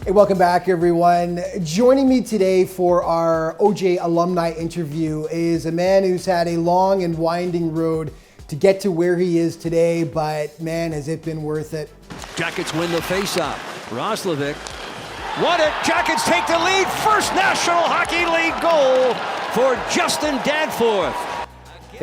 Hey, welcome back, everyone. Joining me today for our OJ alumni interview is a man who's had a long and winding road to get to where he is today, but man, has it been worth it. Jackets win the faceoff. Roslovic won it. Jackets take the lead. First National Hockey League goal for Justin Danforth.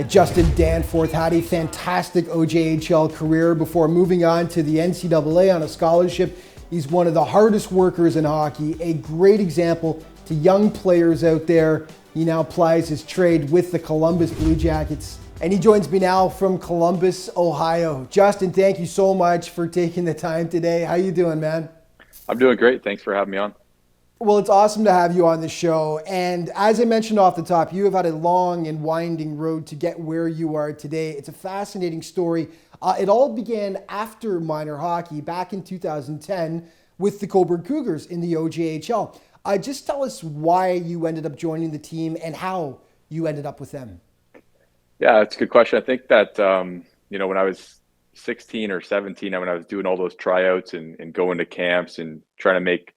Justin Danforth had a fantastic OJHL career before moving on to the NCAA on a scholarship. He's one of the hardest workers in hockey, a great example to young players out there. He now plies his trade with the Columbus Blue Jackets. And he joins me now from Columbus, Ohio. Justin, thank you so much for taking the time today. How you doing, man? I'm doing great. Thanks for having me on. Well, it's awesome to have you on the show. And as I mentioned off the top, you have had a long and winding road to get where you are today. It's a fascinating story. It all began after minor hockey back in 2010 with the Cobourg Cougars in the OJHL. Just tell us why you ended up joining the team and how you ended up with them. Yeah, that's a good question. I think that, when I was 16 or 17, when I was doing all those tryouts and going to camps and trying to make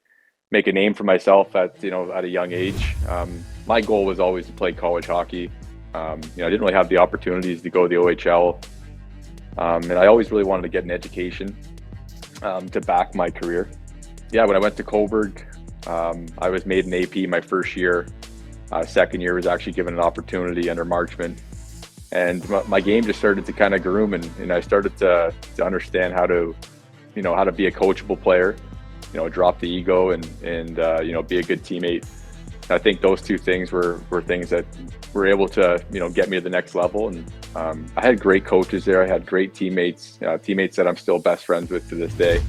a name for myself at a young age. My goal was always to play college hockey. I didn't really have the opportunities to go to the OHL. And I always really wanted to get an education to back my career. Yeah, when I went to Cobourg, I was made an AP my first year. Second year was actually given an opportunity under Marchman. And my game just started to kind of groom, and I started to understand how to be a coachable player. Drop the ego and be a good teammate. And I think those two things were things that were able to, get me to the next level. And I had great coaches there. I had great teammates that I'm still best friends with to this day.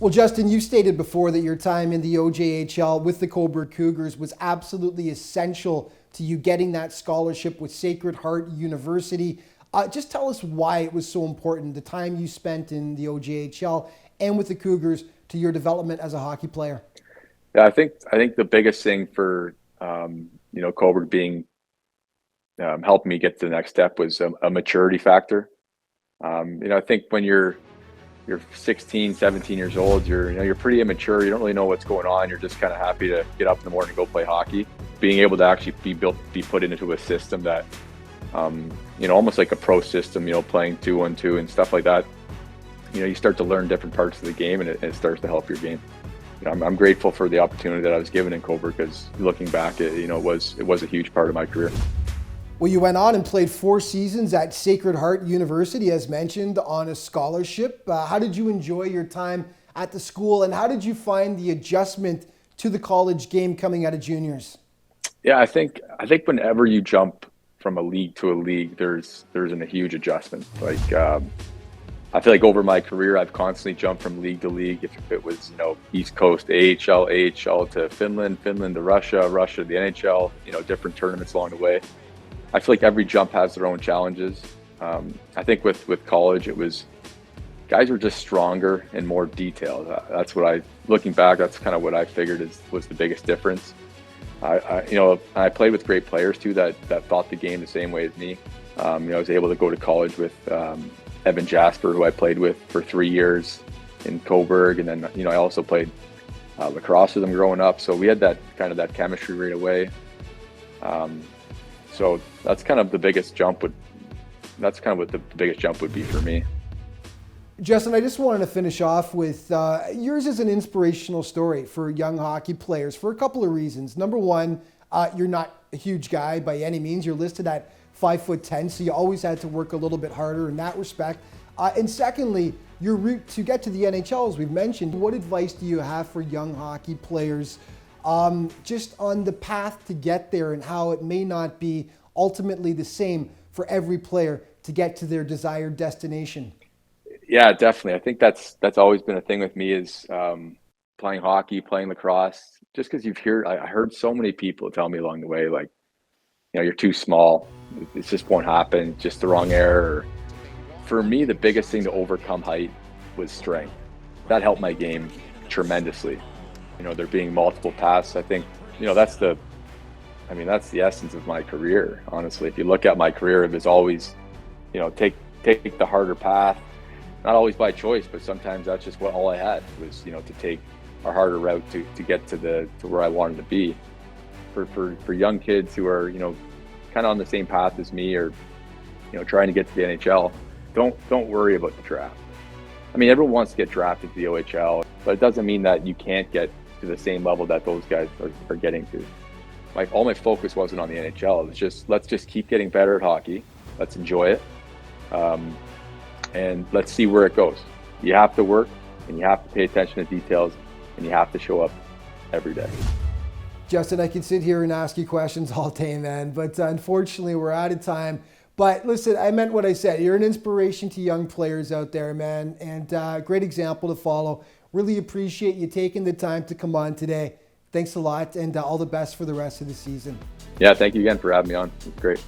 Well, Justin, you stated before that your time in the OJHL with the Cobourg Cougars was absolutely essential to you getting that scholarship with Sacred Heart University. Just tell us why it was so important, the time you spent in the OJHL and with the Cougars, to your development as a hockey player. Yeah, I think the biggest thing for Cobourg being helping me get to the next step was a maturity factor. I think when you're 16, 17 years old, you're pretty immature. You don't really know what's going on. You're just kind of happy to get up in the morning and go play hockey. Being able to actually be put into a system that almost like a pro system, playing 2-1-2 and stuff like that. You start to learn different parts of the game, and it starts to help your game. I'm grateful for the opportunity that I was given in Cobourg, because looking back, it was a huge part of my career. Well, you went on and played 4 seasons at Sacred Heart University, as mentioned, on a scholarship. How did you enjoy your time at the school, and how did you find the adjustment to the college game coming out of juniors? Yeah, I think whenever you jump from a league to a league, there's a huge adjustment. I feel like over my career, I've constantly jumped from league to league. If it was, East Coast, AHL to Finland to Russia to the NHL, different tournaments along the way. I feel like every jump has their own challenges. I think with college, it was guys were just stronger and more detailed. That's what looking back, that's kind of what I figured was the biggest difference. I played with great players too that thought the game the same way as me. I was able to go to college with Evan Jasper, who I played with for 3 years in Cobourg, and then I also played lacrosse with him growing up. So we had that chemistry right away. So that's kind of the biggest jump that's kind of what the biggest jump would be for me. Justin, I just wanted to finish off with yours is an inspirational story for young hockey players for a couple of reasons. Number one, you're not a huge guy by any means. You're listed at 5'10", so you always had to work a little bit harder in that respect. And secondly, your route to get to the NHL, as we've mentioned. What advice do you have for young hockey players just on the path to get there, and how it may not be ultimately the same for every player to get to their desired destination? Yeah, definitely. I think that's always been a thing with me is playing hockey, playing lacrosse. Just because I heard so many people tell me along the way, like, you're too small. It just won't happen. Just the wrong air. For me, the biggest thing to overcome height was strength. That helped my game tremendously. There being multiple paths. I think, that's the essence of my career. Honestly, if you look at my career, it was always, take the harder path. Not always by choice, but sometimes that's just all I had was, to take harder route to get to where I wanted to be. For young kids who are, you know, kind of on the same path as me, or, you know, trying to get to the NHL, don't worry about the draft. I mean, everyone wants to get drafted to the OHL, but it doesn't mean that you can't get to the same level that those guys are getting to. All my focus wasn't on the NHL. It was just, let's just keep getting better at hockey. Let's enjoy it. And let's see where it goes. You have to work, and you have to pay attention to details, and you have to show up every day. Justin, I could sit here and ask you questions all day, man, but unfortunately we're out of time. But listen, I meant what I said. You're an inspiration to young players out there, man, and great example to follow. Really appreciate you taking the time to come on today. Thanks a lot, and all the best for the rest of the season. Yeah, thank you again for having me on. It's great.